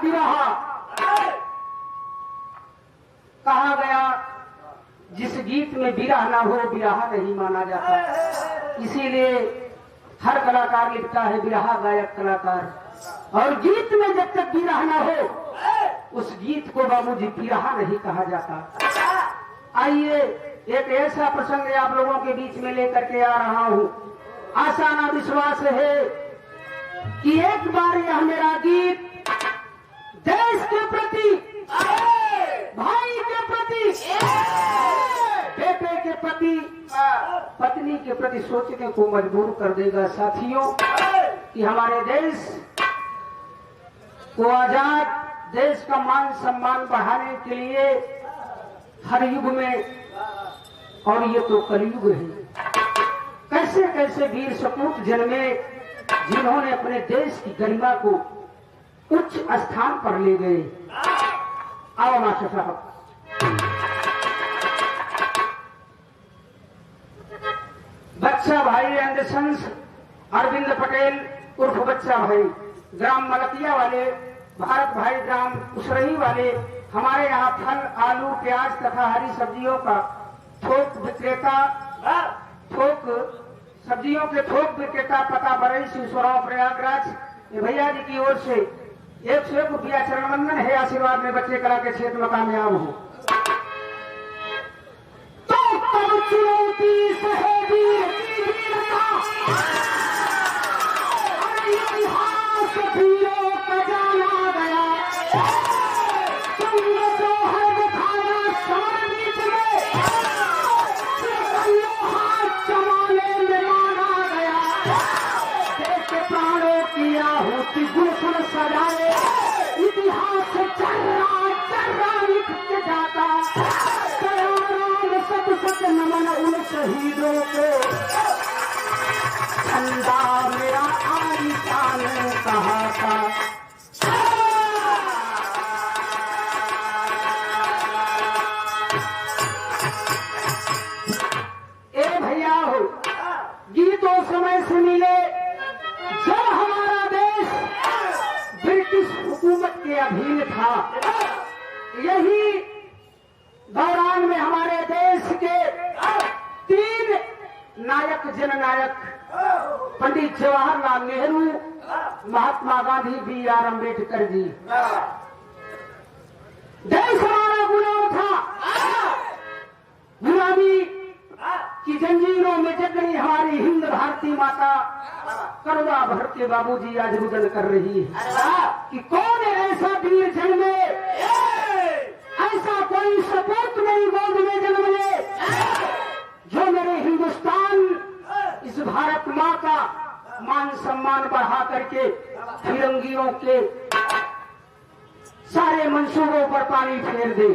बिरहा कहा गया। जिस गीत में बिरह ना हो बिरहा नहीं माना जाता, इसीलिए हर कलाकार लिखता है बिरहा गायक कलाकार। और गीत में जब तक बिरह ना हो उस गीत को बाबूजी बिरहा नहीं कहा जाता। आइए एक ऐसा प्रसंग आप लोगों के बीच में लेकर के आ रहा हूं। आशा ना विश्वास है कि एक बार यह मेरा गीत देश के प्रति, भाई के प्रति, बेटे के प्रति, पत्नी के प्रति सोचने को मजबूर कर देगा साथियों कि हमारे देश को आजाद, देश का मान सम्मान बढ़ाने के लिए हर युग में, और ये तो कलयुग है, कैसे कैसे वीर सपूत जन्मे जिन्होंने अपने देश की गरिमा को उच्च स्थान पर ले गए। आओ मास्टर साहब। बच्चा भाई एंड सन्स अरविंद पटेल उर्फ बच्चा भाई, ग्राम मलकिया वाले, भारत भाई ग्राम उसरही वाले, हमारे यहाँ फल, आलू, प्याज तथा हरी सब्जियों का थोक विक्रेता, थोक सब्जियों के थोक विक्रेता, पता बरई शिवसराव प्रयागराज। ये भैया जी की ओर से 101 रुपया चरण वंदन है। आशीर्वाद में बच्चे कला के क्षेत्र में कामयाब हो। तो तब चुनौती सहेगी वीरता, अरे इतिहास वीरों का जाना गया। तुमने जो है दिखाया समर बीच में, हाथ जमाने में माना गया। देश के प्राणों की आहुति गुलशन सजाए, इतिहास चर्रा लिख के जाता। सत सत नमन उन शहीदों को, झंडा मेरा आलिशान कहा था। ए भैया हो, गीतों समय से मिले जब हमारा देश ब्रिटिश हुकूमत के अधीन था। यही दौरान में हमारे देश के 3 नायक, जननायक, पंडित जवाहरलाल नेहरू, महात्मा गांधी, B.R. अम्बेडकर जी। देश हमारा गुलाम था, गुलामी की जंजीरों में जकड़ी हमारी हिंद भारती माता करुणा भर के बाबूजी आज रुदन कर रही है कि कौन ऐसा वीर जन्मे, ऐसा कोई सपूत मेरी गोद में जन्म ले जो मेरे हिंदुस्तान, इस भारत माँ का मान सम्मान बढ़ा करके फिरंगियों के सारे मंसूबों पर पानी फेर दे।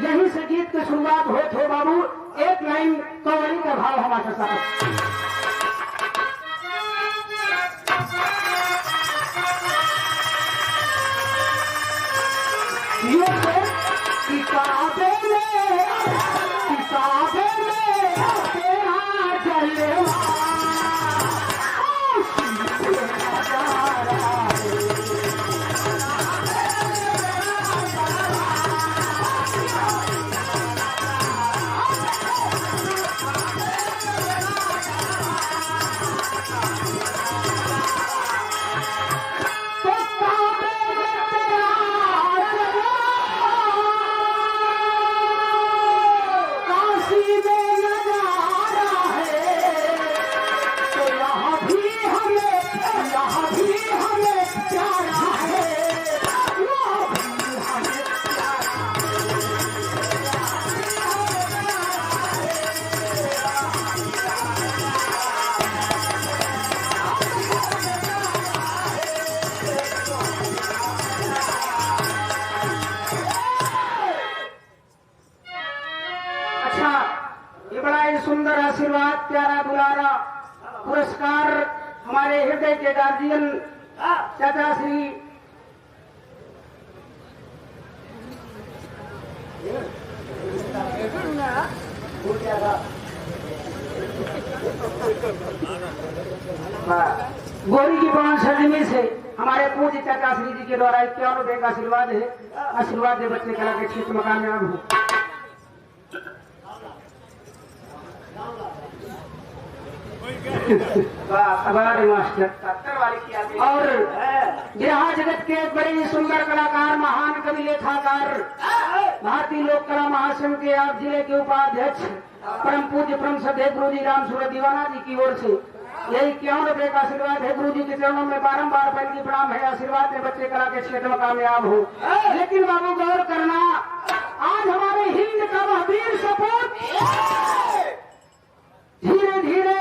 यहीं से गीत की शुरुआत हो बाबू। एक लाइन कौड़ी का भाव हमारे साथ। ये किताबे में तेरा जलवा सुंदर आशीर्वाद, प्यारा दुलारा पुरस्कार हमारे हृदय के गार्जियन चाचा श्री गोरी की 5 सदी में से हमारे पूज्य चाचा श्री जी के द्वारा 51 रुपए का आशीर्वाद है। आशीर्वाद दे बच्चे कला के क्षेत्र में कामयाब हो। और बिरहा जगत के बड़े सुंदर कलाकार, महान कवि, लेखाकार, भारतीय लोक कला महासंघ के आप जिले के उपाध्यक्ष परम पूज्य परम श्रद्धेय गुरु जी राम सूरत दीवाना जी की ओर से यही 51 रुपए का आशीर्वाद है। गुरु जी के चरणों में बारंबार पैर की प्रणाम है। आशीर्वाद में बच्चे कला के क्षेत्र में कामयाब हो। लेकिन बाबू गौर करना, आज हमारे हिंद का वह वीर सपूत धीरे धीरे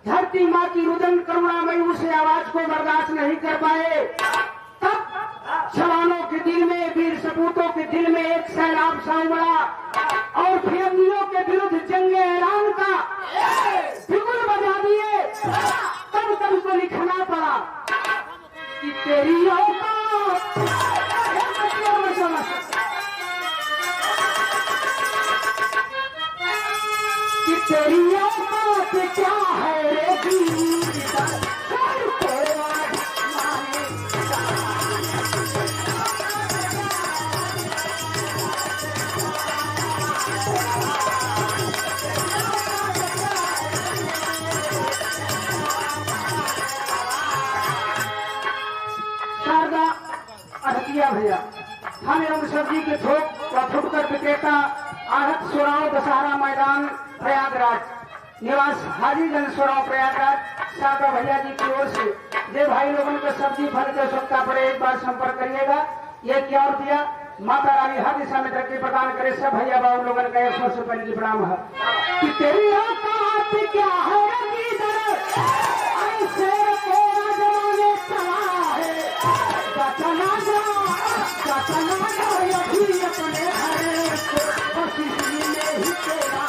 धरती माँ की रुदन करुणामयी उसे आवाज को बर्दाश्त नहीं कर पाए। तब जवानों के दिल में, वीर सपूतों के दिल में एक सैलाब सा उमड़ा और फिरंगियों के विरुद्ध जंग ऐलान का बिगुल बजा दिए। तब तब को लिखना पड़ा कि तेरी औकात कि तेरी औकात क्या है रे वीर, शारदा अहतिया भैया हम एवं सब्जी के थोक व फुटकर विक्रेता आहत सोराव दशहरा मैदान प्रयागराज निवास हाजीगंज सोराव प्रयागराज शारदा भैया जी की ओर से जे भाई लोगों को सब्जी फल की आवश्यकता पड़े एक बार संपर्क करिएगा। ये क्या और दिया माता रानी हर दिशा में तरक्की प्रदान करे। सब भैया बाबू लोगों का 100 से पैर की प्रणाम है कि तेरी औकात क्या है ऐसे तेरा जमाने चला है चला जा अभी अपने घर बस इसलिए ही तेरा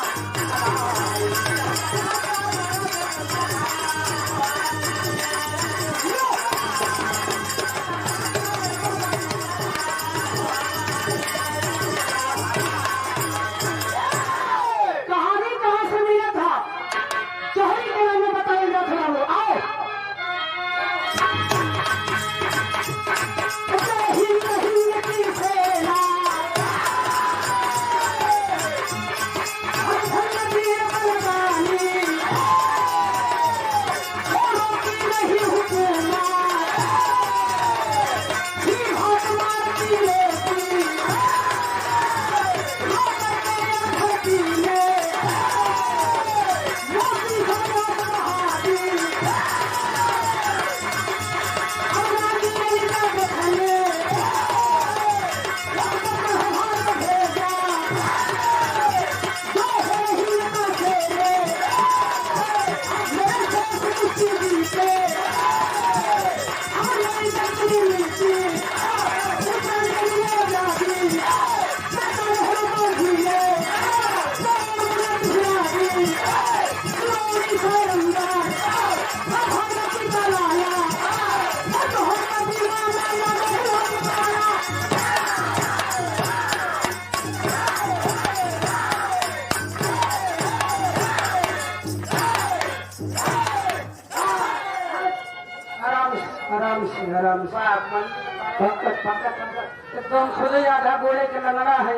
एकदम खुद आधा गोले के लगना है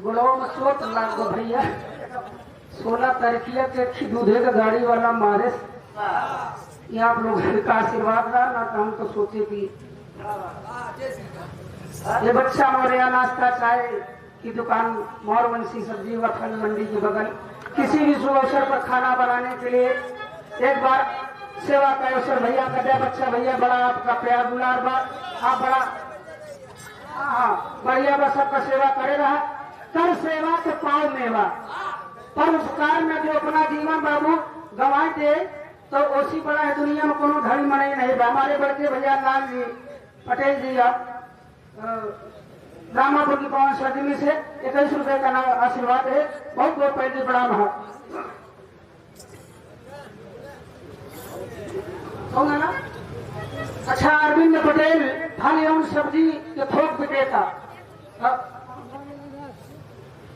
गोलवा में चोट लाग गो भैया 16 तारीखिया के दूधे का गाड़ी वाला मारे ये आप लोग का आशीर्वाद रहा ना तो हम तो सोचे कि ये बच्चा मोरिया नाश्ता चाय की दुकान मोरवंशी सब्जी व फल मंडी के बगल किसी भी शुभ अवसर पर खाना बनाने के लिए एक बार सेवा का अवसर भैया का दे। बच्चा भैया बड़ा आपका प्यार दुलार बात आप बड़ा बढ़िया बस सबका सेवा करे रहा कर सेवा तो पाओ मेवा पर उपकार में जो अपना जीवन बाबू गंवा दे तो ओसी बड़ा है दुनिया में कोनो धड़ी मनाई नहीं। हमारे बड़के भैया लाल जी पटेल जी रामापुर की पवन सदमी से 21 रुपए का नाम आशीर्वाद है। बहुत बहुत पैसे प्रणाम है। होगा ना। अच्छा अरविंद पटेल फल एवं सब्जी के थोक विक्रेता।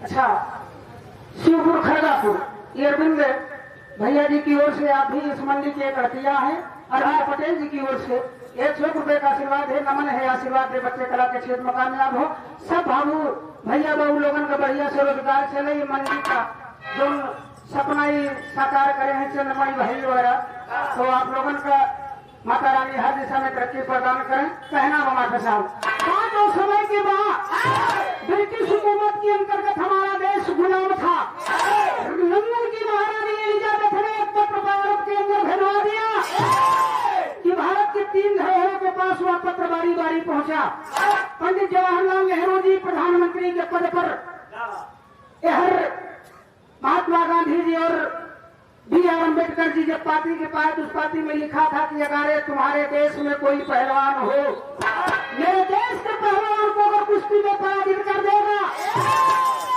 अच्छा शिवपुर खड़गापुर ये अरविंद भैया जी की ओर से आप भी इस मंडी के एक हटिया है। अरविंद पटेल जी की ओर से 100 रुपए का आशीर्वाद है, नमन है, आशीर्वाद दे बच्चे कला के क्षेत्र में कामयाब हो। सब बाबू भैया बहू लोगन का बढ़िया से रोजगार चले, ये मंडी का जो सपना ही साकार करे हैं चंद्रमणि भाई वगैरह, तो आप लोगन का माता रानी हर दिशा में तरक्की प्रदान करें। कहना माता साहब, पांचों समय के बाद ब्रिटिश हुकूमत के अंतर्गत हमारा देश गुलाम था। लंदन की महारानी एलिजाबेथ ने एक पत्र भारत के अंदर भिजवा दिया कि भारत के 3 धरोहरों के पास वह पत्र बारी बारी पहुंचा। पंडित जवाहरलाल नेहरू जी प्रधानमंत्री के पद पर, महात्मा गांधी जी और B.R. अम्बेडकर जी जब पार्टी के पास उस पार्टी में लिखा था कि अगर तुम्हारे देश में कोई पहलवान हो, मेरे देश के पहलवान को अगर कुश्ती में पराजित कर देगा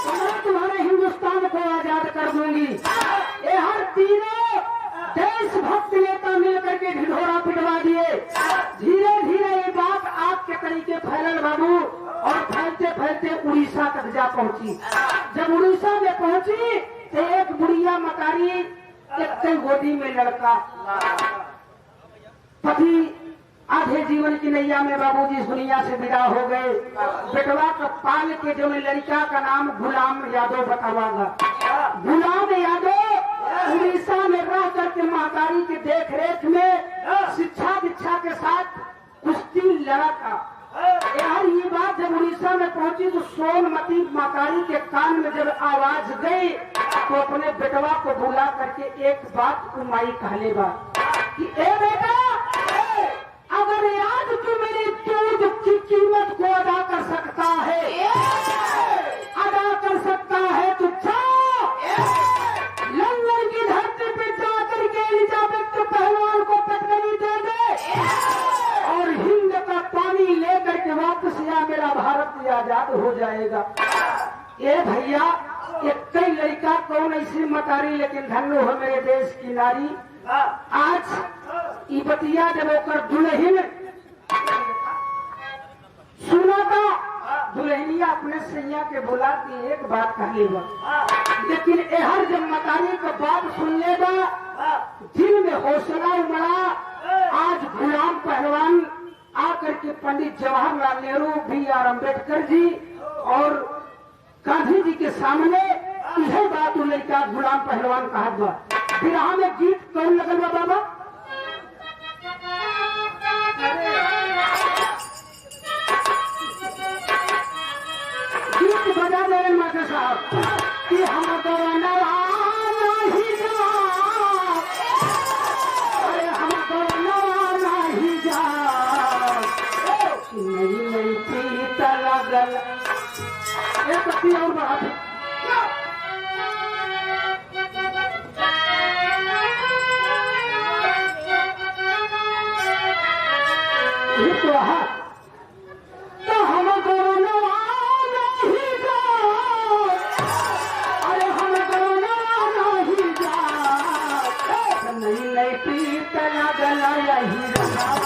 तो मैं तुम्हारे हिंदुस्तान को आजाद कर दूंगी। ये हर तीनों देशभक्त नेता मिलकर के ढिढोरा पिटवा दिए। धीरे धीरे ये बात आग के तरीके फैलल बाबू, और फैलते फैलते उड़ीसा तक जा पहुंची। जब उड़ीसा में पहुंची तो एक बुढ़िया मकारी, एक गोदी में लड़का, पति आधे जीवन की नैया में बाबूजी इस दुनिया से विदा हो गए। बेटवा का पाल के जो लड़का का नाम गुलाम यादव बतावागा। गुलाम यादव उड़ीसा में रह करके महतारी की देख रेख में शिक्षा दीक्षा के साथ कुश्ती लड़ा था। यार ये बात जब उड़ीसा में पहुंची तो सोनमती महतारी के कान में जब आवाज गई तो अपने बेटवा को बुला करके एक बात को माई कहले बा कि ए बेटा, अगर आज तू मेरी दूध की कीमत को अदा कर सकता है तो जाओ लंदन की धरती पे जाकर के एलिजाबेथ के पहलवान को पटकनी दे दे और हिंद का पानी लेकर के वापस या मेरा भारत आजाद हो जाएगा। ये भैया एक कई लड़का कौन ऐसी मतारी, लेकिन धन्य हो मेरे देश की नारी। आज ई बतिया जब ओकर दुल्हन सुना था, दुल्हनिया अपने सैया के बुलाती एक बात कहले बा, लेकिन एहर जब मतारी का बात सुन ले बा दिल में हौसला उमड़ा। आज गुलाम पहलवान आकर के पंडित जवाहरलाल नेहरू, B.R. अम्बेडकर जी और गांधी जी के सामने यही बात लड़का गुलाम पहलवान कहा बा। बिरहा में गीत कौन लगल बा बाबा? गीत बजा दे माता साहब कि हम गवनवा नहीं जा, अरे हम गवनवा नहीं जा, नहीं नहीं प्रीत लगल। एक पत्ती और बात तो हम गवनवा नहीं जा, अरे हम गवनवा नहीं जा, नहीं नहीं प्रीत लगल यही रहा।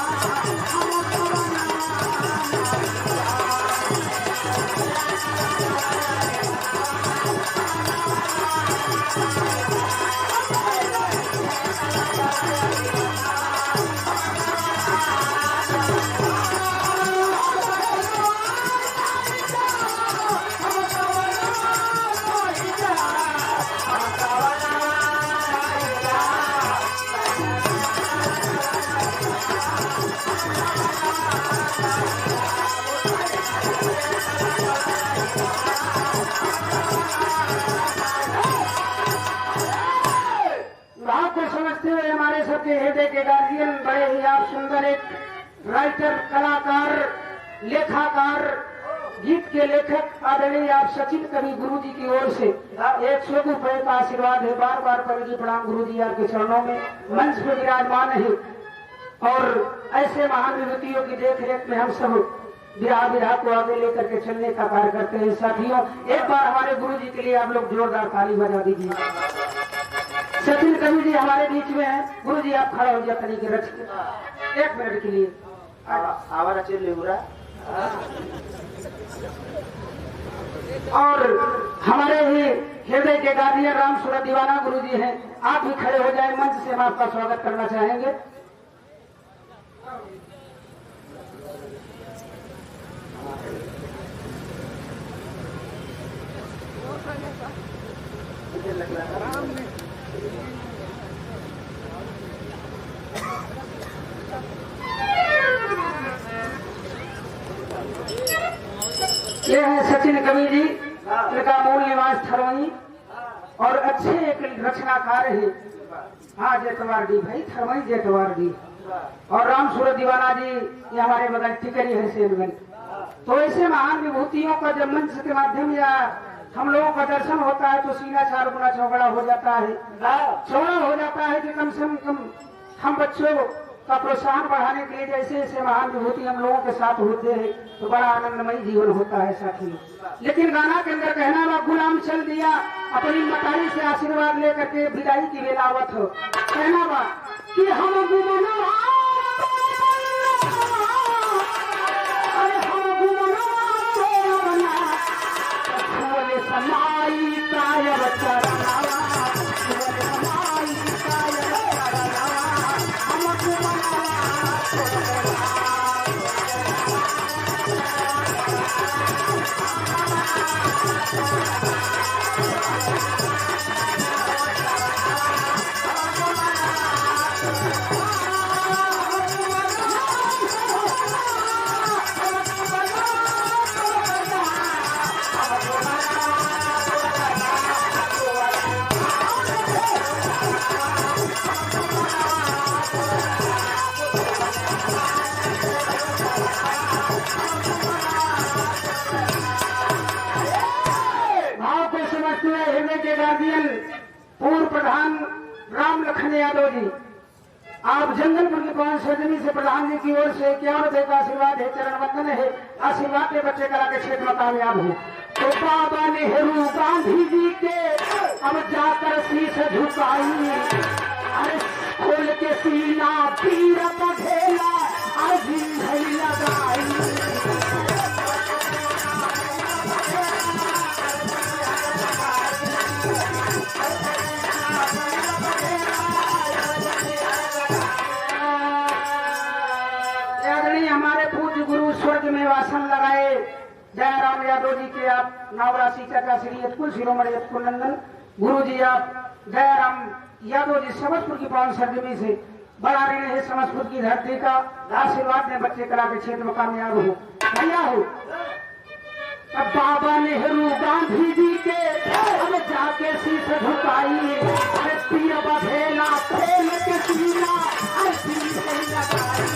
हमारे सबके हृदय के गार्जियन, बड़े ही आप सुंदर एक राइटर, कलाकार, लेखाकार, गीत के लेखक आदरणीय आप सचिन कवि गुरु जी की ओर से 100 रुपए का आशीर्वाद है। बार बार कवि प्रणाम गुरु जी आपके चरणों में मंच पे विराजमान है। और ऐसे महान विभूतियों की देख रेख में हम सब विराह को आगे लेकर के चलने का कार्य करते हैं। साथियों, एक बार हमारे गुरु जी के लिए आप लोग जोरदार ताली बजा दीजिए। सचिन कवि जी हमारे बीच में हैं। गुरु जी आप खड़ा हो जाए तरीके रच के 1 मिनट के लिए। आवाज चल रहा। और हमारे ही हृदय के गार्जियन राम सूरत दीवाना गुरु जी हैं। आप भी खड़े हो जाए, मंच से हम आपका स्वागत करना चाहेंगे। ये है सचिन कवि जी, इनका मूल निवास थरवई और अच्छे एक रचनाकार है। हाँ जेठवारडी भाई, थरवई जेठवारडी। और राम सूरत दीवाना जी ये हमारे बगल टिकरी है सेनगंज। तो ऐसे महान विभूतियों का जब मंच के माध्यम या हम लोगों का दर्शन होता है तो सीना 4 गुना चौड़ा हो जाता है, चौड़ा हो जाता है कि कम से कम हम बच्चों का प्रोत्साहन बढ़ाने के लिए जैसे ऐसे महान विभूति हम लोगों के साथ होते हैं तो बड़ा आनंदमय जीवन होता है साथी। लेकिन गाना के अंदर कहना बा गुलाम चल दिया अपनी मतारी से आशीर्वाद लेकर के विदाई की बेलावत हो। कहना बा कि हम समाई काय पूर्व प्रधान राम लखन यादव जी, आप जंगलपुर की पवन सदनी से प्रधान जी की ओर से 51 रुपए का आशीर्वाद है, चरण वंदन है। आशीर्वाद के बच्चे कला के क्षेत्र में कामयाब हो। तो बाबा नेहरू गांधी जी के अब जाकर शीश झुकाई, अरे खोल के सीना पीर बघेला अभी लगाई। हमारे पूज्य गुरु स्वर्ग में वासन लगाए जयराम यादव जी के आप नावरासी चाचा श्री अतकुल शिरोमणि अतकुल नंदन गुरु जी आप जयराम यादव जी समस्तपुर की पावन सरजमी से बड़ा ऋण है समस्तपुर की धरती का। आशीर्वाद में बच्चे कला के क्षेत्र में कामयाब हो भैया हो। अब बाबा नेहरू गांधी जी के अब जाके शीश झुकाई, अरे पीर बघेला फेल के सीना लगाई।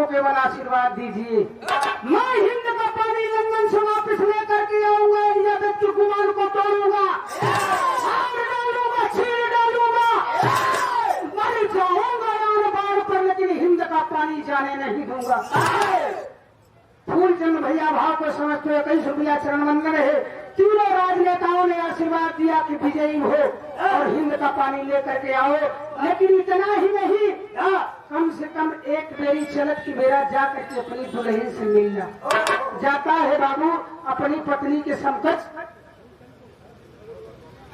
केवल आशीर्वाद दीजिए, मैं हिंद का पानी लंदन से वापस लेकर के आऊंगा, या व्यक्ति कुमार को तोड़ूंगा, डालूंगा, छीन डालूंगा, मर जाऊंगा यार बाढ़ पर, लेकिन हिंद का पानी जाने नहीं दूंगा। फूलचंद भैया भाव को समझते हुए 21 रुपया चरण वंदन है। तीनों राजनेताओं ने आशीर्वाद दिया कि विजयी हो और हिंद का पानी लेकर के आओ। लेकिन इतना ही नहीं, कम से कम एक मेरी चलत की बेरा जाकर के अपनी दुल्हन से मिलना। जाता है बाबू अपनी पत्नी के समकक्ष।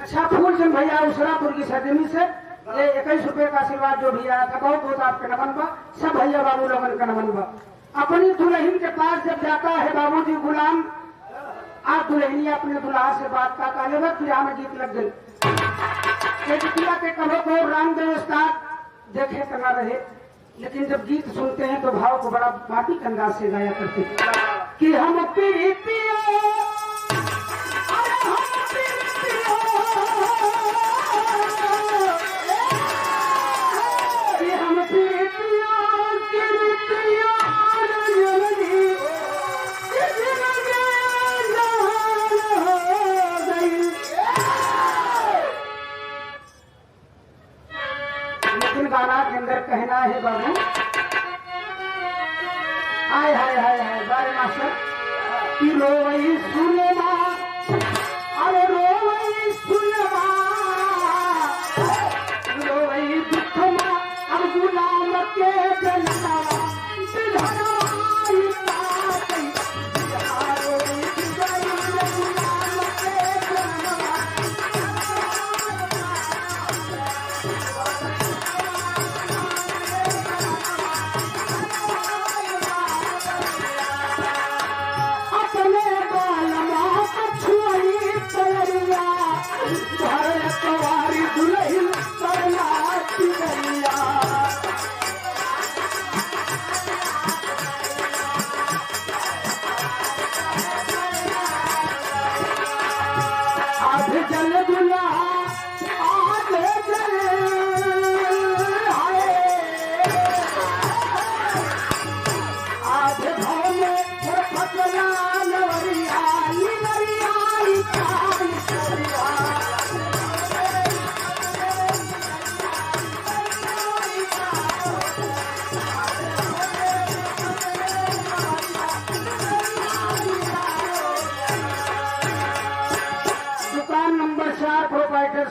अच्छा फूलचंद भैया उसरापुर की सदमी से ये 21 रुपए का आशीर्वाद जो भी आया था, बहुत बहुत आपका नमन बा। सब भैया बाबू लोगन का नमन बा। अपनी दुल्हन के पास जब जाता है बाबूजी गुलाम, आप दुल्हनी अपने दुल्हा से बात का काले वक्त में गीत लग गई के कहो को रामदेव उस्ताद देखे करना रहे, लेकिन जब गीत सुनते हैं तो भाव को बड़ा माटी के अंदाज से गाया करते कि हम प्रीतियों हम प्रीतियों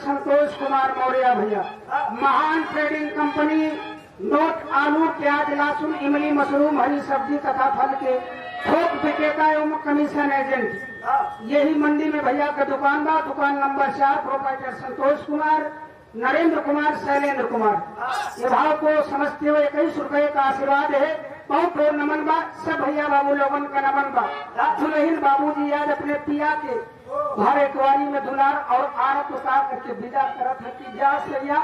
संतोष कुमार मौर्य भैया, महान ट्रेडिंग कंपनी, नोट, आलू, प्याज, लहसुन, इमली, मशरूम, हरी सब्जी तथा फल के थोक विक्रेता एवं कमीशन एजेंट। यही मंडी में भैया का दुकान बा। दुकान नंबर 4, प्रोप्राइटर संतोष कुमार, नरेंद्र कुमार, शैलेंद्र कुमार। ये भाव को समझते हुए 21 रुपए का आशीर्वाद है। बहुत बहुत नमन बा। सब भैया बाबू लोगन का नमन बा। दुल्हन बाबूजी आज अपने पिया के घर एकवारी में दुलार और आरत उतार करके विदा करत है कि जा सैया,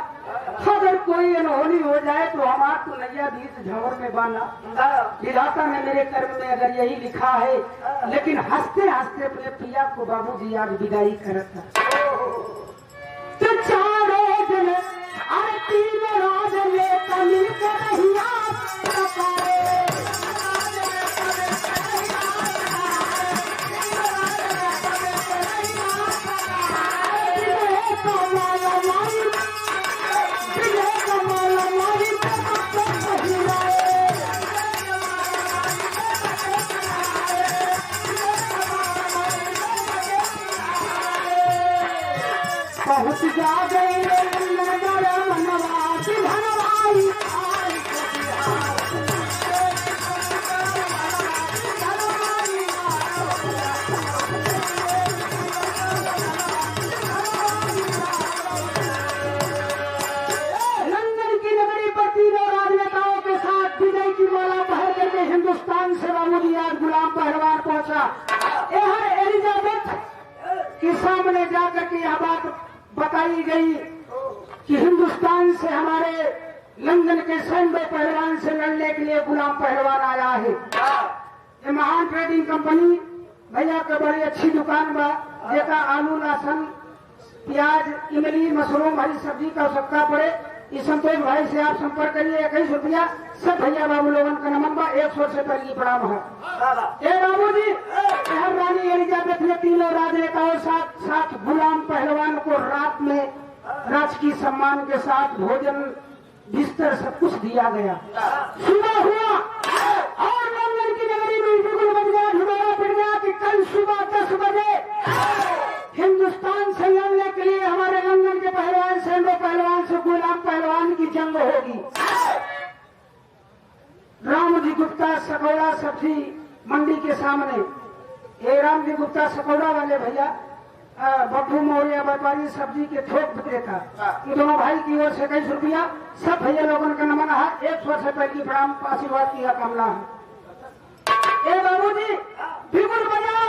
अगर कोई अनहोनी हो जाए तो हमार तो नैया बीच झंवर में बाना। विधाता ने मेरे कर्म में अगर यही लिखा है, लेकिन हंसते हंसते अपने पिया को बाबूजी आज विदाई करत है। तो चारों दिन आरती में राज में कमी करहिया पहुँच जा गई मनवा की धनवाई। लंदन की नगरी पर तीनों राजनेताओं के साथ विजय की माला पहन करके हिंदुस्तान से बाबूजी आज गुलाम पहलवान पहुंचा। यह एलिजाबेथ के सामने जाकर के यह बात बताई गई कि हिंदुस्तान से हमारे लंदन के सैंडो पहलवान से लड़ने के लिए गुलाम पहलवान आया है। ये महान ट्रेडिंग कंपनी भैया का बड़ी अच्छी दुकान बा, जेका आलू, लहसुन, प्याज, इमली, मशरूम, हरी सब्जी का आवश्यकता पड़े, इस संतोष भाई से आप संपर्क करिए। 21 रुपया। सब भैया बाबू लोगन का नमन बा। 100 से पहले प्रणाम है। ए बाबूजी, रानी एलिजाबेथ ने तीनों राजनेताओं साथ गुलाम पहलवान को रात में राजकीय सम्मान के साथ भोजन, बिस्तर सब कुछ दिया गया। सुबह हुआ और लंदन की नगरी में बिगुल बज गया, ढिढोरा पिट गया कि कल सुबह 10 बजे हिंदुस्तान से लड़ने के लिए हमारे लंदन के पहलवान सैंडो पहलवान से गुलाम पहलवान की जंग होगी। राम जी गुप्ता सकौड़ा सब्जी मंडी के सामने, ये राम जी गुप्ता सकौड़ा वाले भैया, बब्बू मौर्य व्यापारी सब्जी के थोक विक्रेता, ये दोनों भाई की ओर से 21 रुपया। सब भैया लोगों का नमन है। 100 से पहले प्रणाम आशीर्वाद की कामना है। ए बाबूजी, बिगुल बजा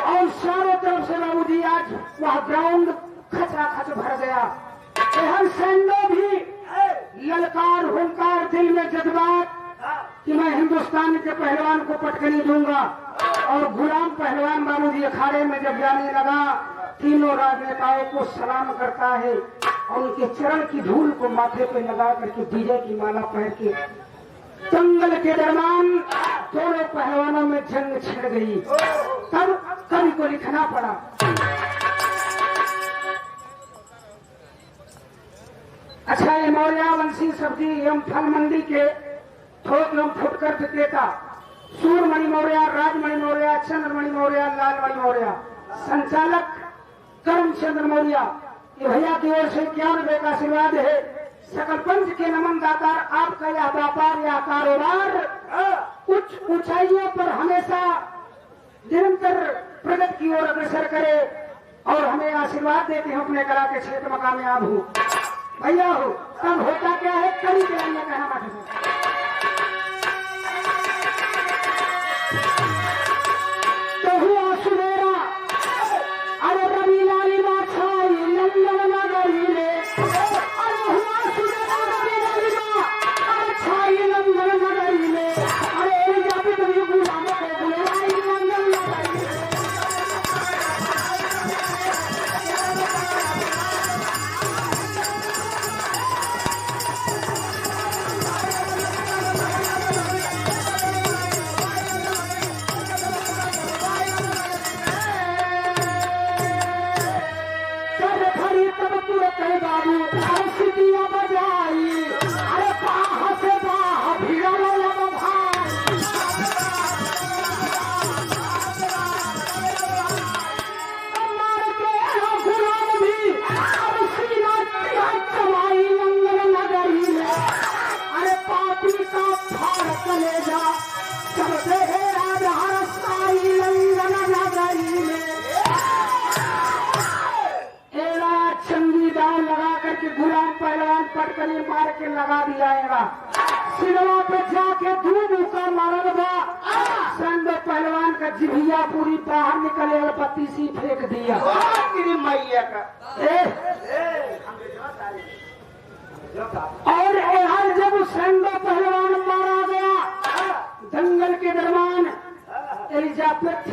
और चारों तरफ से बाबूजी आज वह ग्राउंड खचा खच भर गया। हर सैंडो भी ललकार हुंकार, दिल में जज्बात कि मैं हिंदुस्तान के पहलवान को पटकनी दूंगा। और गुलाम पहलवान बाबूजी अखाड़े में जब जाने लगा, तीनों राजनेताओं को सलाम करता है और उनके चरण की धूल को माथे पे लगा करके विजय की माला पहन के दंगल के दरमियान दोनों पहलवानों में जंग छिड़ गई। तब कवि को लिखना पड़ा। अच्छा, ये मौर्य वंशी सब्जी एवं फल मंडी के थोक एवं फुटकर विक्रेता सूरमणि मौर्य, राजमणि मौर्य, चंद्रमणि मौर्य, लालमणि मौर्य, संचालक करमचंद्र मौर्य, ये भैया की ओर से 51 रुपए का आशीर्वाद है। सकल पंच के नमन दातार, आपका यह व्यापार या कारोबार उच्च ऊंचाइयों पर हमेशा निरंतर प्रगति की ओर अग्रसर करे और हमें आशीर्वाद देते हैं अपने कला के क्षेत्र में कामयाब हो। भैया हो तब होता क्या है, कड़ी के लिए कहना माटे तो हुआ सुनेरा। अरे रवि लाली माछाई लंदन नगरी में, अरे हुआ सुनेरा रवि लाली माछाई लंदन नगरी में, अरे एलिजाबेथ भी गुलाम को बुलाई लंदन नगरी में। बाबू सीटियां बजाई, अरे बाह से बाह भिड़ा लगा भाई, मार के गुलाम भी अब पटकनी मार के लगा दिया। सिलवा पे जाके धूम का मारल बा, संग पहलवान का जिभिया पूरी बाहर निकले और पत्ती सी फेंक दिया। तेरी मैया का और यहाँ जब संग पहलवान मारा गया, दंगल के दरमियान एलिजाबेथ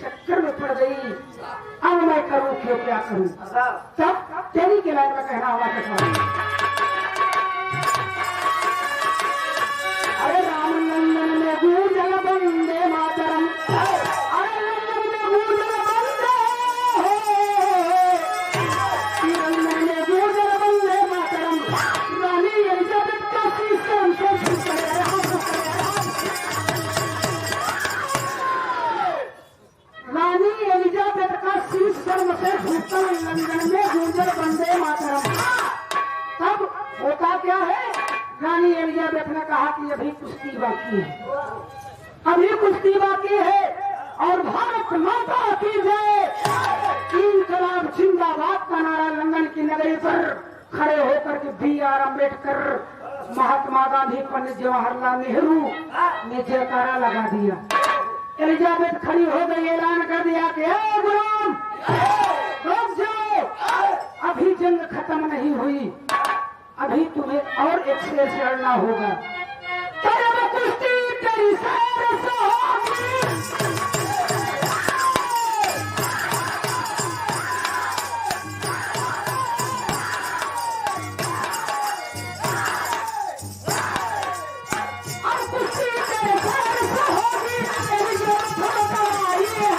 चक्कर में पड़ गई। अब मैं करूं क्यों, क्या करूं? तब तेरी के लाइन में कहना हुआ था, अरे राम नंदन में गूंजल वंदे मातरम, अरे नंदन में गूंजल वंदे, नंदन में गूंजल वंदे मातरम, रानी एलिजाबेथ का शीशम से रानी एलिजाबेथ का शीश शर्म से झुककर लंदन में गूंजल वंदे मातरम। तब होता क्या है, रानी एलिजाबेथ ने कहा कि अभी कुश्ती बाकी है, अभी कुश्ती बाकी है, और भारत माता की जय, इंकलाब जिंदाबाद का नारा लंदन की नगरी पर खड़े होकर के B.R. अम्बेडकर, महात्मा गांधी, पंडित जवाहरलाल नेहरू ने जयकारा लगा दिया। एलिजाबेथ खड़ी हो गई, ऐलान कर दिया कि ए गुलाम रुक जाओ, अभी जंग खत्म नहीं हुई, अभी तुम्हें और एक शेर से लड़ना होगा। तेरे कुश्ती तेरी सैर से होगी। और कुश्ती तेरे सैर से होगी, तेरी जो आई है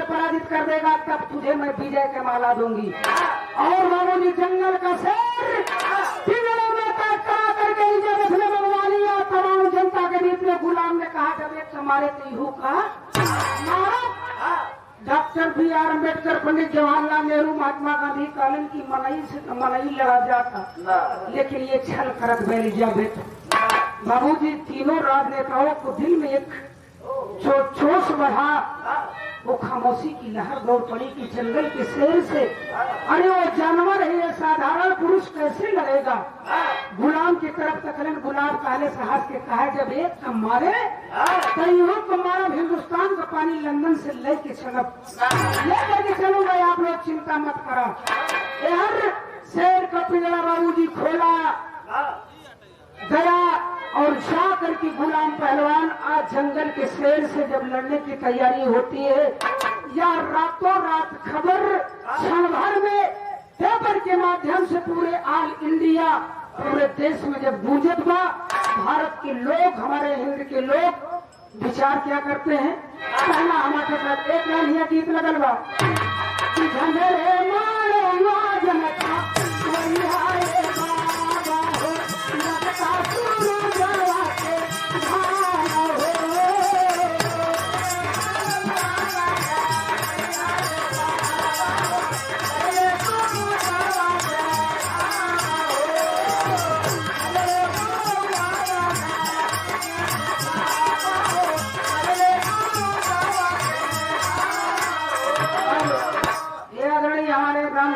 पराजित कर देगा, तब तुझे मैं विजय का माला दूंगी। और बाबूजी जंगल का शेर पिंजरे में कैद करा करके एलिजाबेथ ने मंगवा लिया। तमाम जनता के बीच में गुलाम ने कहा, जब एक हमारे तीहू का नारा डॉक्टर B.R. अम्बेडकर, पंडित जवाहरलाल नेहरू, महात्मा गांधी कालीन की मनई लड़ा जाता, लेकिन ये छल करत एलिजाबेथ। बाबूजी तीनों राजनेताओं को दिल में एक जो जोश बढ़ा, वो खामोशी की लहर दौड़ पड़ी कि जंगल के शेर से, अरे वो जानवर है, ये साधारण पुरुष कैसे लड़ेगा। गुलाम की तरफ तकलन गुलाब काले साहस के कहा, जब एक मारे तो मारा, हिंदुस्तान का पानी लंदन से लेके चलूंगा, आप लोग चिंता मत करा। यार शेर का पिंजरा बाबूजी खोला गया और जा करके गुलाम पहलवान आज जंगल के शेर से जब लड़ने की तैयारी होती है, या रातों रात खबर क्षण भर में पेपर के माध्यम से पूरे ऑल इंडिया, पूरे देश में जब गूंजत बा, भारत के लोग, हमारे हिंद के लोग विचार क्या करते हैं। पहला हमारे साथ एक लाइन यह गीत लगल बा कि झंडे मारे जनता वही आए बाबा हो, जनता सुनो जवा के भाव हो।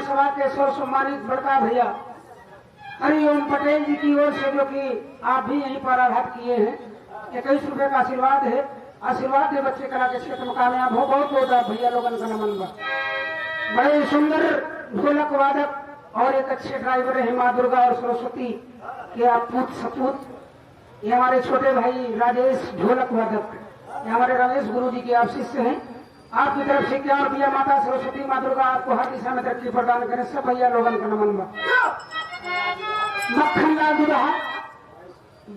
सभा के स्वर सम्मानित बड़का भैया हरिओम पटेल जी की ओर से, जो कि आप भी यहीं पर आघात किए हैं, 21 रुपए का आशीर्वाद है। आशीर्वाद दे बच्चे कला के क्षेत्र में कामयाब हो। बहुत बहुत आप भैया लोगों का नमन बा। बड़े सुंदर ढोलक वादक और एक अच्छे ड्राइवर है माँ दुर्गा और सरस्वती के आप पूत सपूत। ये हमारे छोटे भाई राजेश ढोलक वादक, ये हमारे रमेश गुरु जी के आप शिष्य हैं। आपकी तरफ से क्या और भैया माता सरस्वती माँ दुर्गा आपको हर दिशा में तरक्की प्रदान करें। सब भैया लोगन का नमन बा। मक्खन लाल दुल्हा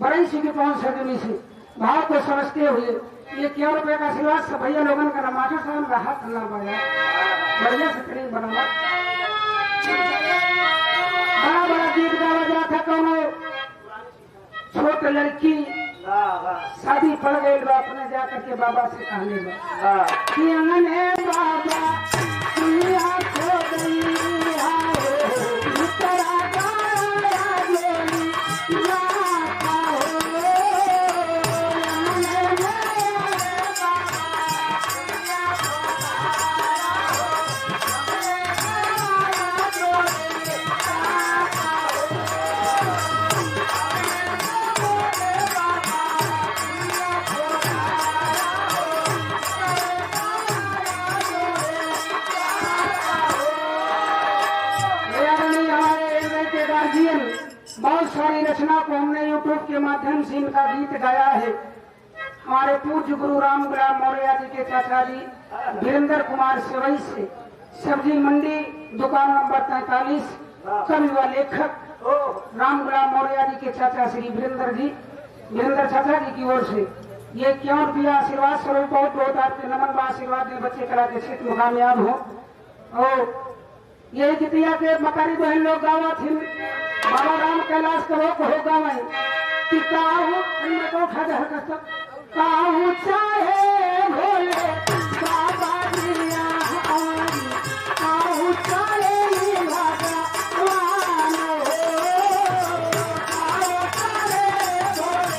बरई सी के 5 सदमी से भाव को समझते हुए ये क्यों रुपये का आशीर्वाद सब भैया लोगन का मास्टर साहब का हाथ करना पड़ा बढ़िया से ट्रेन बनावा बड़ा बड़ा गीत गावा जा था कौनो छोट लड़की शादी पड़ गई बा अपने जा करके बाबा से कहने बा कि अंगने बाबा दुनिया खो गई बहुत सारी रचना को हमने यूट्यूब के माध्यम से इनका गीत गाया है। हमारे पूज्य गुरु राम गुलाम मौर्य जी के चाचा जी वीरेंद्र कुमार सेवई से सब्जी मंडी दुकान नंबर 43 कवि व लेखक राम गुलाम मौर्य जी के चाचा श्री वीरेंद्र चाचा जी की ओर से ये क्यों रुपया आशीर्वाद स्वरूप बहुत बहुत आपके नमन व आशीर्वाद दे बच्चे कला के क्षेत्र में कामयाब हो। और ये जितिया के मकारी बहन लोग गावा थी बाबा राम कैलाश करो को होगा मैं कि काहू चाहे भोले बाबा दिया काहू चाहे भगवान हो काहू चाहे भोले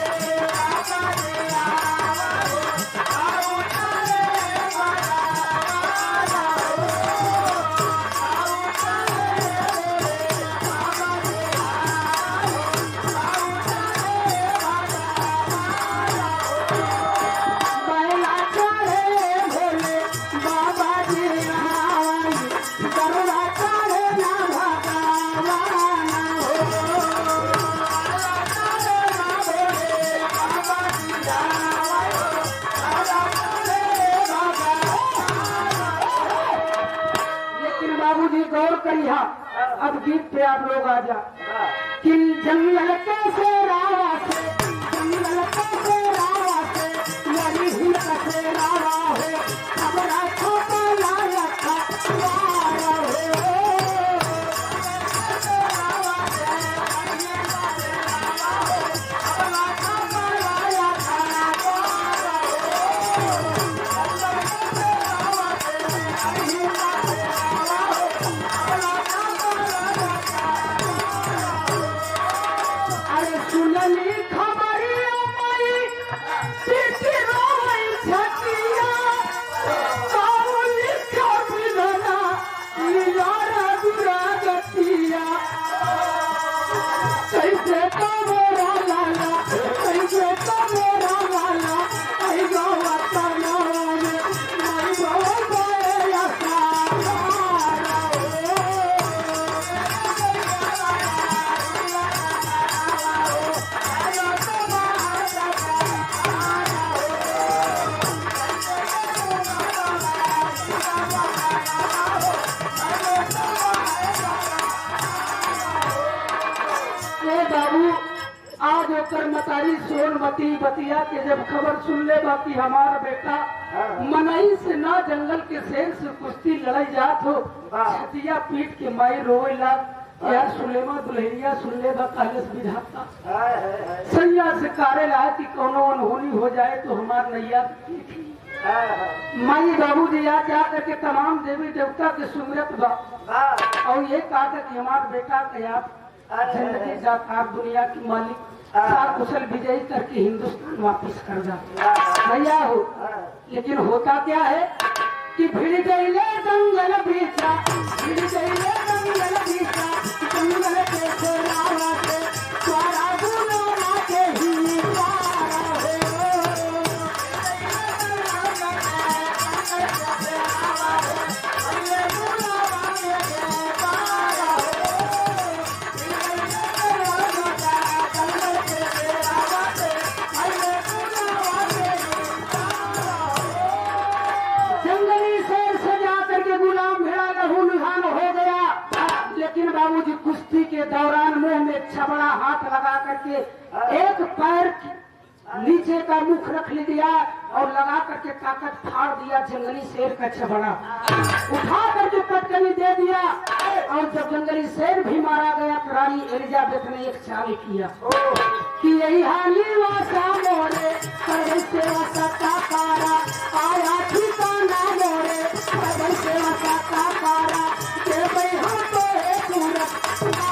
बाबा दिया काहू चाहे भगवान गौर करिया अब गीत पे आप लोग आ जा कि जंगल कैसे रावा से जंगल कैसे रावा से यही ही कैसे रावा हो अब राखो को लाया था वारा हो आज होकर मतारी सोनमती बतिया के जब खबर सुन ले बाकी हमारा बेटा मनई से ना जंगल के शेर से कुश्ती लड़ाई जात हो छतिया पीट के माई रोए ला यार सुलेमा दुल्हनिया सुन ले बा कालेस विधाता सैया से कारे ला कि कोनो अनहोनी हो जाए तो हमार नैया माई बाबू जी आज जा करके तमाम देवी देवता के सुमिरत बा और ये कहा कि हमार बेटा के आप जिंदगी जाकार दुनिया की मालिक कुशल विजयी करके हिंदुस्तान वापस कर जा भैया हो। लेकिन होता क्या है कि भिड़ गईले जंगल बीचा भिड़ गईले जंगल बीचा जंगल के रावा से द्वारा गुना के ही पारा हो जंगली शेर से जा करके गुलाम भेड़ा लहू लुहान हो कुश्ती के दौरान मुंह में छबड़ा हाथ लगा करके एक पैर नीचे का मुख रख लिया और लगा करके ताकत फाड़ दिया जंगली शेर का छबड़ा, उठा करके पटकनी दे दिया। और जब जंगली शेर भी मारा गया तो रानी एलिजाबेथ ने एक चाल किया कि यही हाली वासा मोरे से वसा पारा आया ठिकाना मोरे से वसा पारा के भाई हम तो एक सूरत पारा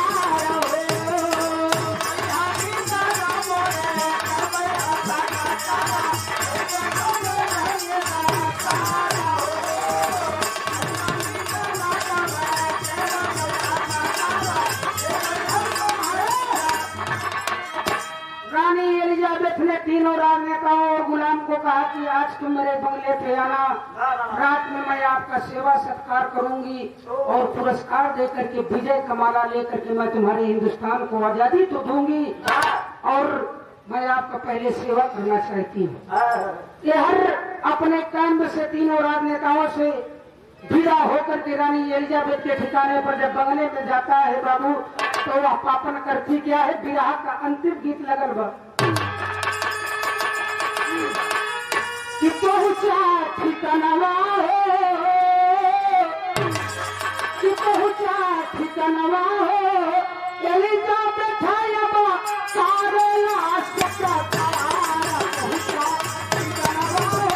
रानी एलिजाबेथ ने तीनों राजनेताओं और गुलाम को कहा कि आज तुम मेरे बंगले पे आना, रात में मैं आपका सेवा सत्कार करूंगी और पुरस्कार देकर के विजय का माला लेकर के मैं तुम्हारे हिंदुस्तान को आजादी तो दूंगी और मैं आपका पहले सेवा करना चाहती हूँ। ये हर अपने कैंप से तीनों राजनेताओं से विदा होकर के रानी एलिजाबेथ के ठिकाने पर जब बंगले में जाता है बाबू, तो वह पापन करती क्या है, विवाह का अंतिम गीत लगल बा कि पहुंचा ठिकानवा हो, कि पहुंचा ठिकानवा हो एलिजाबेथ आयबा सारे लाश का तारा पहुंचा ठिकानवा हो।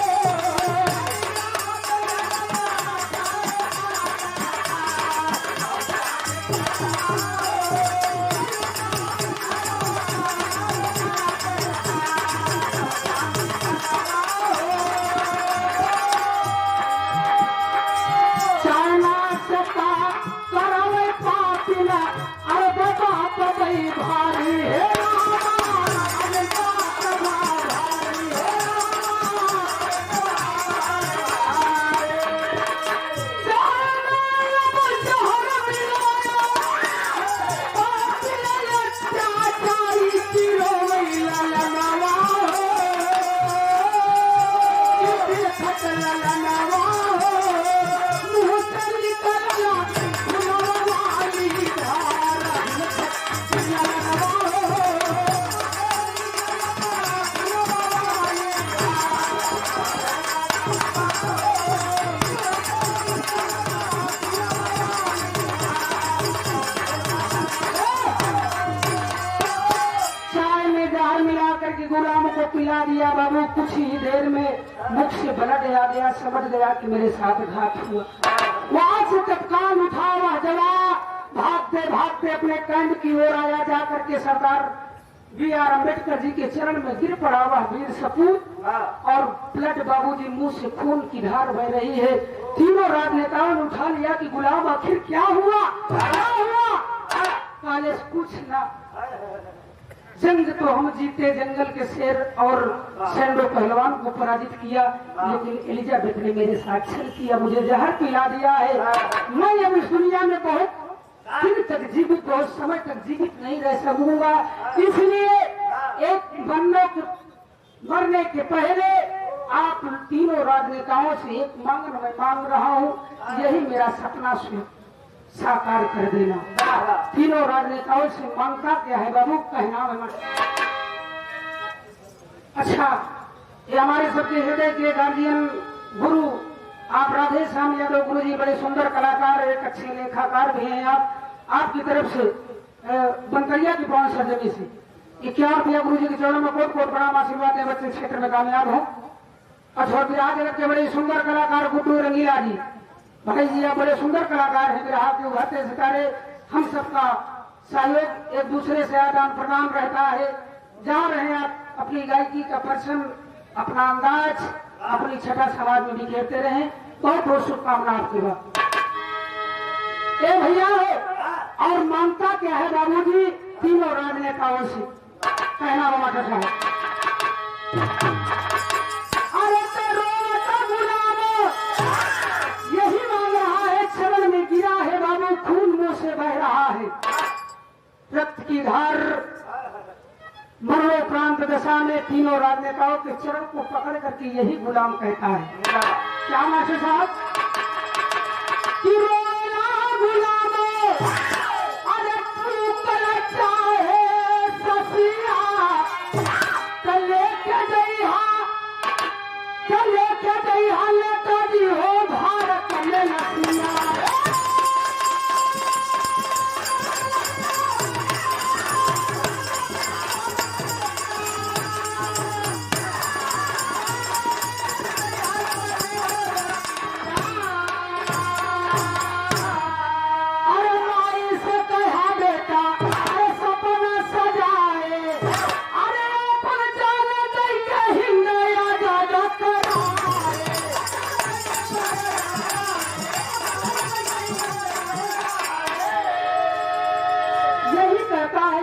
गुलाम को पिला दिया बाबू, कुछ ही देर में मुख से ब्लड आ गया, समझ गया कि मेरे साथ घात हुआ। वहां से तत्काल उठा वह जवान भागते भागते अपने कैंप की ओर आया, जाकर के सरदार B.R. अम्बेडकर जी के चरण में गिर पड़ा वह वीर सपूत और ब्लड बाबूजी मुंह से खून की धार बह रही है। तीनों राजनेताओं ने उठा लिया कि गुलाम आखिर क्या हुआ, क्या हुआ? कालेश कुछ ना, जंग तो हम जीते, जंगल के शेर और सैंडो पहलवान को पराजित किया, लेकिन एलिजाबेथ ने मेरे साथ छल किया, मुझे जहर पिला दिया है। मैं अब इस दुनिया में बहुत दिन तक जीवित, बहुत समय तक जीवित नहीं रह सकूंगा, इसलिए एक मरने के पहले आप तीनों राजनेताओं से एक मांग मैं मांग रहा हूँ, यही मेरा सपना साकार कर देना। तीनों राजनेताओं से मांगता क्या है बाबू, कहना है। अच्छा, ये हमारे सबके हृदय के गार्जियन गुरु आप राधे श्याम यादव गुरु जी बड़े सुंदर कलाकार, एक अच्छे लेखाकार भी हैं। आपकी तरफ से बनकरिया की पवन सरजमी से 51 रुपया गुरु जी के चरणों में कोट कोट प्रणाम, आशीर्वाद है, बच्चे क्षेत्र में कामयाब हो। अच्छा, बिहार जगत के बड़े सुंदर कलाकार गुड्डू रंगीला जी, भाई जी आप बड़े सुंदर कलाकार हैं, बिहार के उभरते सितारे, हम सबका सहयोग एक दूसरे से आदान प्रदान रहता है। जहाँ रहे आप अपनी गायकी का परचम, अपना अंदाज, अपनी छठा समाज में बिखेरते रहें। बहुत बहुत शुभकामना आपके बाद। ए भैया हो, और मांगता क्या है बाबूजी तीनों राजनेताओं से, कहना हुआ कथा है। अरे यही मांग रहा है, चरण में गिरा है बाबू, खून मुंह से बह रहा है, रक्त की धार मरणोपरांत दशा में तीनों राजनेताओं के चरण को पकड़ करके यही गुलाम कहता है, क्या मास्टर साहब, कि रोना गुलामों, अरे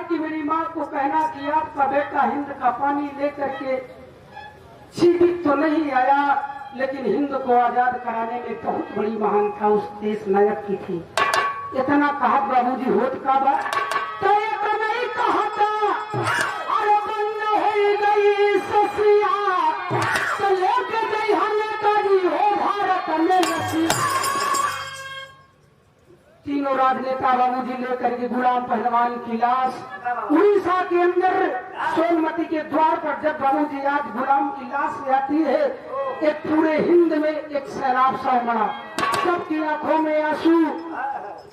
कि मेरी माँ को कहना कि आपका बेटा हिंद का पानी लेकर के जीवित तो नहीं आया, लेकिन हिंद को आजाद कराने में बहुत बड़ी महानता उस देश नायक की थी। इतना कहा बाबूजी होत का बा तो ये नहीं कहा था, अरे बंद हो गई ससिया तो लेके गई हमें करी हो भारत में नसिया। तीनों राजनेता बाबूजी लेकर के गुलाम पहलवान की लाश उड़ीसा के अंदर सोनमती के द्वार पर जब बाबूजी आज गुलाम की लाश आती है, एक पूरे हिंद में एक सैलाब सा उमड़ा, सबकी आंखों में आंसू।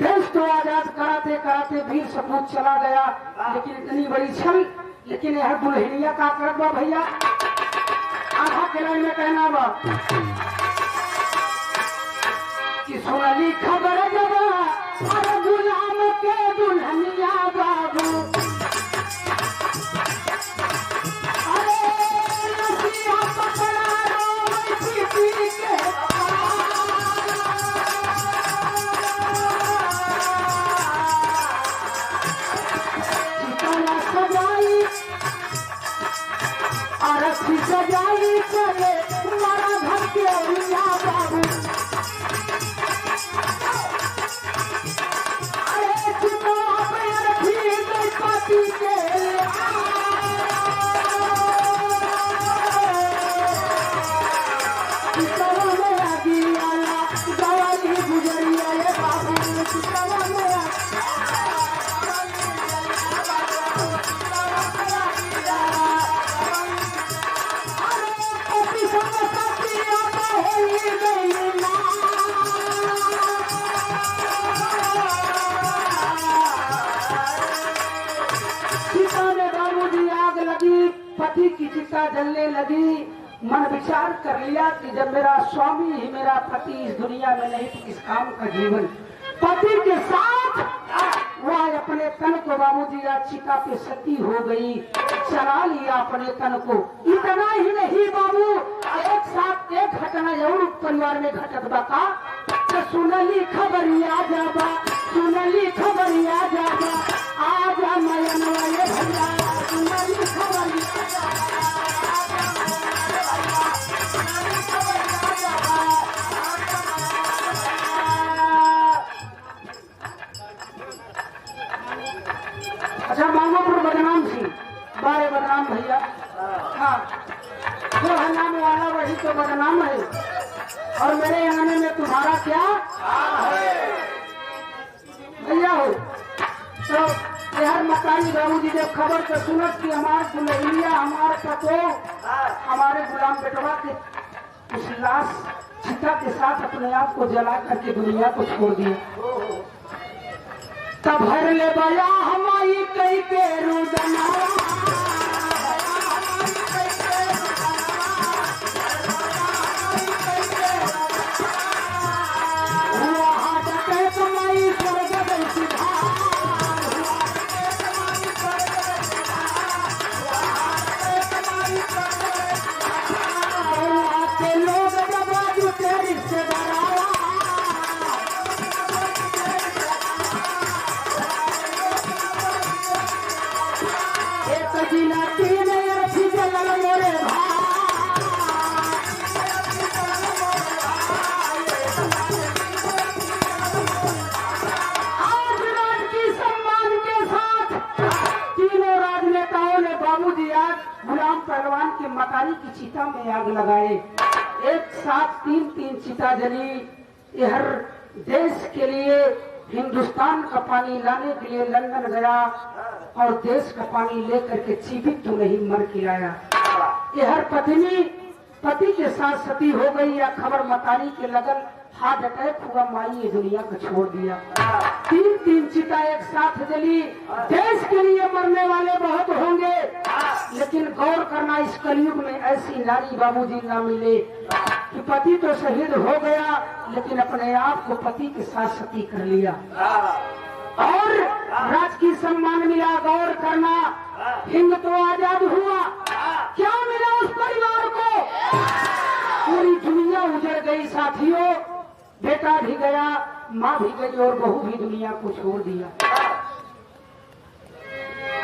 देश तो आजाद कराते कराते वीर सपूत चला गया, लेकिन इतनी बड़ी छल, लेकिन यह दुल्हनिया का करबा भैया आधा के लाइन में कहना बा कि सुनली खबर जब अरे गुलाम के दुल्हनिया बाबू, अरे नसिया पकड़ा रो पीपी के चितना सजाई अरथी सजाई चले मारा घर के ओरिया बाबू। पति की चिता जलने लगी, मन विचार कर लिया कि जब मेरा स्वामी ही मेरा पति इस दुनिया में नहीं तो किस काम का जीवन। पति के साथ वह अपने तन को बाबूजी आज चिता पे सती हो गई, चला लिया अपने तन को। इतना ही नहीं बाबू, एक साथ एक घटना जरूर परिवार में घटत बका, तो सुनली खबरिया जाबा, सुनली खबरिया जाबा, आजा मयन वाले भैया, सुनली खबरिया जाबा। अच्छा मांगोपुर बदनाम थी, बारे बदनाम भैया, हाँ जो है नाम वाला वही तो बदनाम है। और मेरे आने में तुम्हारा क्या भैया हो। तो यार मकाई बाबूजी जब खबर तो सुनत कि हमारे दुल्हनिया हमारे पतो हमारे गुलाम बेटवा के उस लाश चिता के साथ अपने आप को जला करके दुनिया को छोड़ दिया, तब हर ले बया हमारी कई के रुदना पहलवान के मकानी की चिता में आग लगाए। एक साथ तीन चिता जली। हर देश के लिए हिंदुस्तान का पानी लाने के लिए लंदन गया और देश का पानी लेकर के जीवित तो नहीं मर के लाया। हर पत्नी पति के साथ सती हो गई या खबर मतारी के लगन हार्ट अटैक हुआ, माई ये दुनिया को छोड़ दिया। तीन चिता एक साथ जली। देश के लिए मरने वाले बहुत होंगे, लेकिन गौर करना इस कलयुग में ऐसी नारी बाबूजी ना मिले कि पति तो शहीद हो गया लेकिन अपने आप को पति के साथ सती कर लिया और राजकीय सम्मान मिला। गौर करना, हिंद तो आजाद हुआ, क्या मिला उस परिवार को? पूरी दुनिया उजड़ गई साथियों। बेटा भी गया, माँ भी गई और बहू भी दुनिया को छोड़ दिया।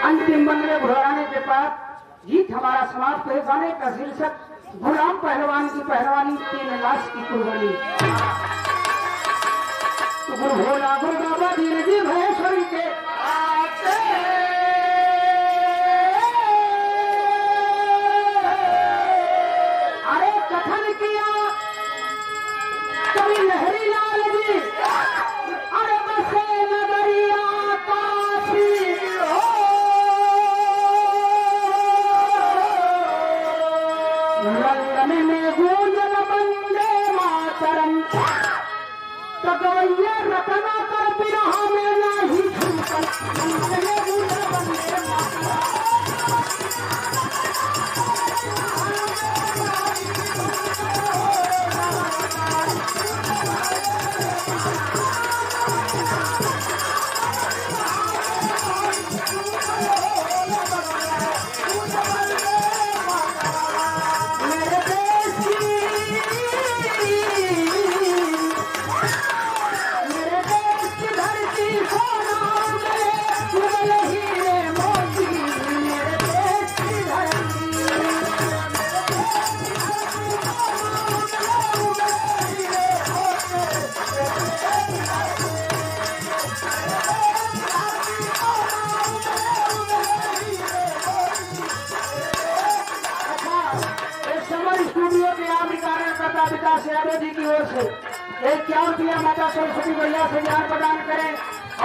अंतिम बंदे घुराने के बाद गीत हमारा समाप्त है। गाने का शीर्षक गुलाम पहलवान की पहलवानी 3 लाख की कुर्बानी। तो गुरु भोला गुरु बाबा धीरे जी महेश्वरी के अरे कथन किया कवि लहरी लाल जी। अरे बसे नगरिया काशी हो लंदन में गूंजन वंदे मातरम। तो गवैया रतना कर बिरहा में नाही छूटल लंदन में गूंजन वंदे मातरम। विकास यादव जी की ओर से एक 51 रुपया माता सरस्वती भैया से ज्ञान प्रदान करें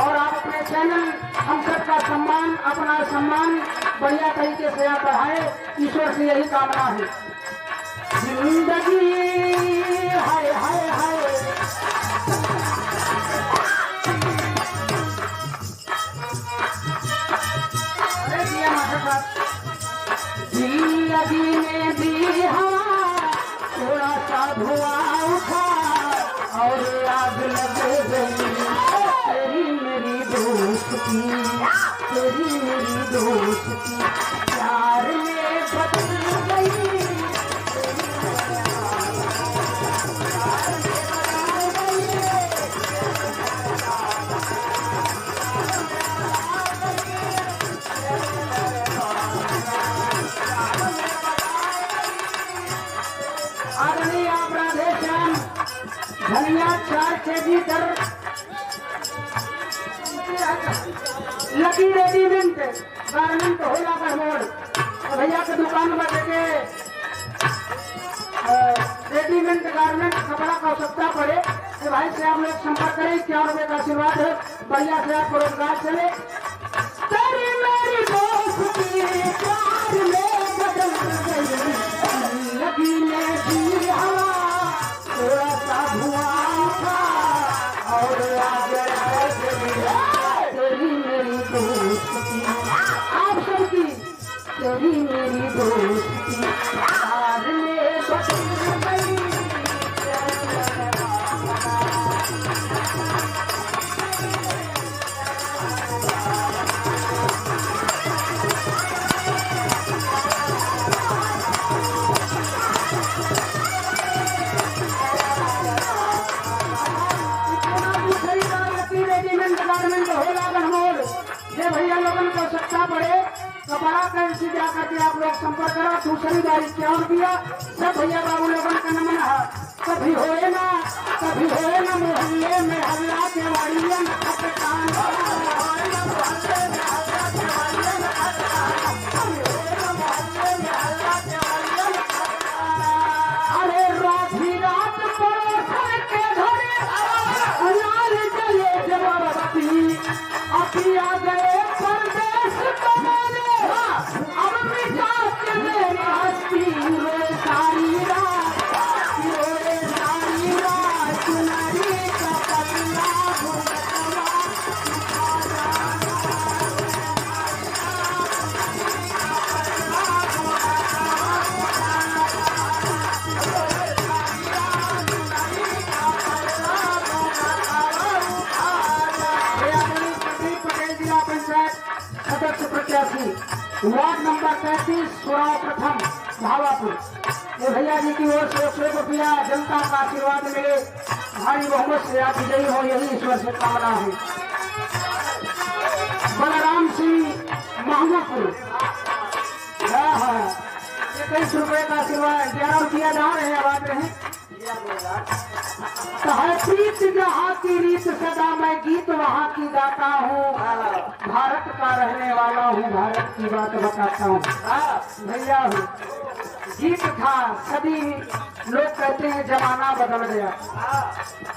और आप अपने चैनल हम सब का सम्मान अपना सम्मान बढ़िया तरीके से आप बढ़ाएं। ईश्वर से यही कामना है। जिंदगी हाय हाय हाय अरे दिया माता साहब जिंदगी में भी हवा थोड़ा सा धुआं उठा और आग लग गई। तेरी मेरी दोस्ती तेरी मेरी दोस्ती प्यार में बदल गई। आदरणीय आप राधे श्याम धनिया 4 केजी कर लकी रेडीमेंट गारमेंट होला का मोड़ तो भैया के दुकान में देखे रेडीमेंट गारमेंट कपड़ा का आवश्यकता पड़े तो भाई से आप लोग संपर्क करें। 51 रुपए का आशीर्वाद है। बढ़िया से आपको रोजगार चले। तेरी मेरी दोस्ती प्यार में बदल गई। लगी में भी हवा थोड़ा सा धुआं था और आगे तेरी मेरी दोस्ती आप सबकी तेरी मेरी दोस्ती प्यार में बदल गई। भैया लोगों को आवश्यकता पड़े कपड़ा कैसे जा करके आप लोग संपर्क करो। दूसरी बार 51 रुपया सब भैया बाबू लोगों का नमन है। कभी होए ना मोहल्ले में हल्ला के वाड़ियन अरे राधी रात पड़ोसन के घरे लाल जले जबरदस्ती अभी आ गए परदेश कमाने। अब मिटा के मेरी हस्ती रोए सारी रात चुनरी का पतला सदस्य प्रत्याशी वार्ड नंबर 33 सुराव प्रथम भावापुर। ये भैया जी की ओर से 100 रुपया जनता का आशीर्वाद मिले भारी बहुमत से आप विजयी हो यही ईश्वर से कामना है। बलराम सिंह महंगापुर। हाँ हाँ, 21 रुपए का आशीर्वाद 11 रुपया दाम है, आवाज रहे। है प्रीत जहाँ की रीत सदा मैं गीत वहाँ की गाता हूँ, भारत का रहने वाला हूँ, भारत की बात बताता हूँ। भैया हूँ गीत था, सभी लोग कहते हैं जमाना बदल गया,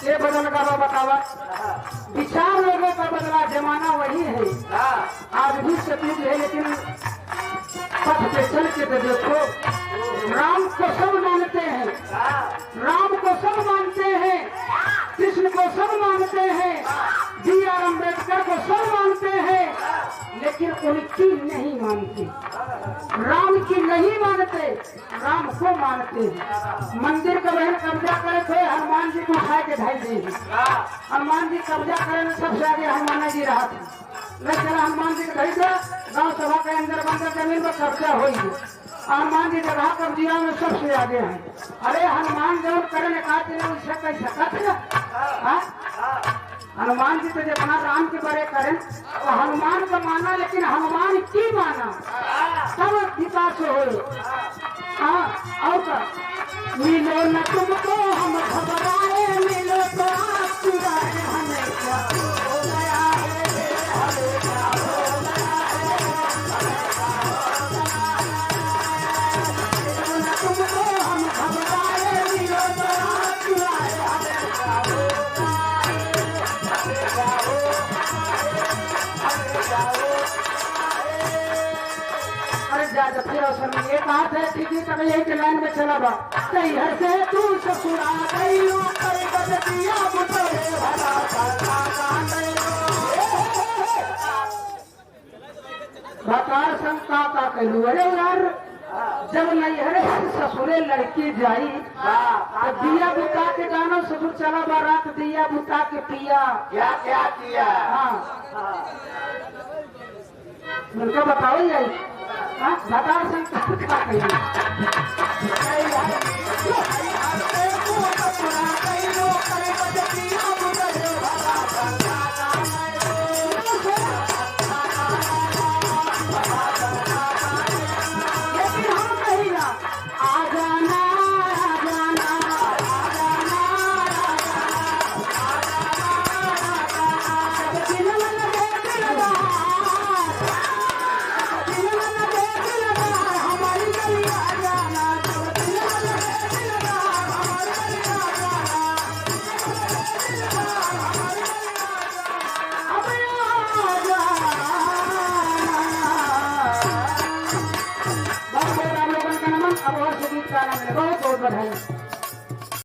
ये बदल गया बतावा, विचार लोगों का बदला, जमाना वही है, आज भी सतयुग है, लेकिन पथ पे चल के तो देखो, राम को सब मानते हैं, राम को सब मानते हैं, कृष्ण को सब मानते हैं, B.R. अम्बेडकर को सब मानते हैं, लेकिन उनकी नहीं मानते, राम की नहीं मानते, राम को मानते हैं। मंदिर का बहन कब्जा करे थे, हनुमान जी को उठा के ढाई देंगे, हनुमान जी कब्जा करे में सबसे आगे हनुमान जी रहा था, मैं चला हनुमान जी को ढाई दो, गाँव सभा के अंदर बंदर जमीन पर कब्जा हो गई, हनुमान जी जगह कब्जिया में सबसे आगे हैं। अरे हनुमान जो करने का उससे कैसा था, हनुमान जी तो जितना राम के बड़े करें तो हनुमान को माना, लेकिन हनुमान की माना तब विकास हो। हाँ और का मिलो न तुमको हम घबराए, मिलो तो आप चुराए, हमें क्या हो गया है, हमें क्या हो गया है, तुमको हम घबराए, मिलो तो आप चुराए, हमें क्या हो जा फिर अवसर में एक हाथ है ठीक है, कभी एक लाइन में चला बा कहीं हर से तू ससुरा गई बदतिया मुझे भला भकार शंका का कहलू। अरे यार जब नैहरे ससुरे लड़की जाई तो दिया बुता के गाना ससुर चला बारात, दिया बुता के पिया क्या क्या किया? हाँ उनका बताओ यार, भकार शंका का कहलू।